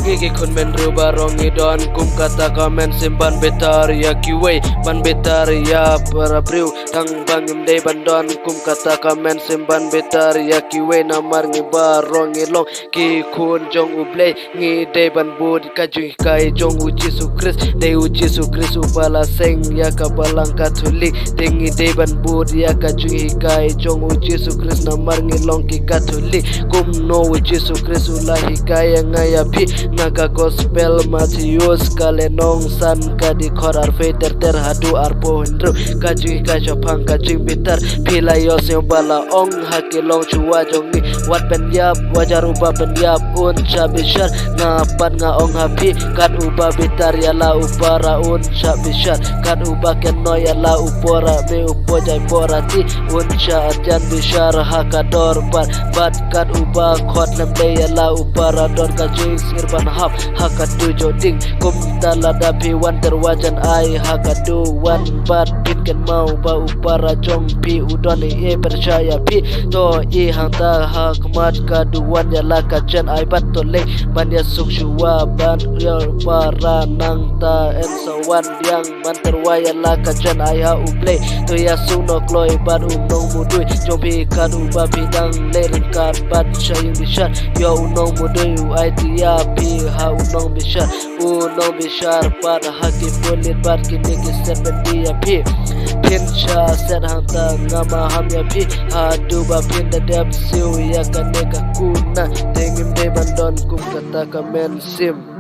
Gigi kun men rubah rongi don kum kata kamen simpan betar ya kiwe ban betar ya para priu tang bangim de bandon kum kata kamen simpan betar ya kiwe namar ngi rongi long ki kun jong uble ngi de ban bud kaju kai jong u Jesu Christ de u Jesu Christ ubala seng ya kabalang katolik tengi de ban bud ya kaju kai jong u Jesu Christ namar ngi long ki katolik kum no u Jesu Christ ulahi kai ngaya pi naga gospel Matius kalenong san kadi korar feter ter hadu arpo hendro kaju kajo pang kaju bitar pila yos yang bala ong hakilong chua jongi wat ben yap wajar ubah ben yap un chabishar ngapan nga ong happy kan ubah bitar ya la upara un chabishar kan ubah keno ya la upora me upo jai porati un chajan bishar hakador bat kan ubah khot lemde ya la upara dor kaju irban hap hakadu joding kum talada pi wan terwajan ai hakadu wan bat bitken mau ba upara jong pi udon e percaya pi to i hangta hakmat kaduan ya la kajan ai bat to le ban ya sukshuwa ban ya para nang ta en sawan yang man terwaya la kajan ai ha uple to ya suno kloi ban unong mudui jong pi kadu ba bidang le kat bat shayu bishan yo unong mudui ai dia pi ha unong bishar pada haki pulit bar kini kiset bendia pi pincha set hanta ngama hamya pi hadu ba pinda dep siu ya kaneka kuna tengim de bandon kum kata kamen sim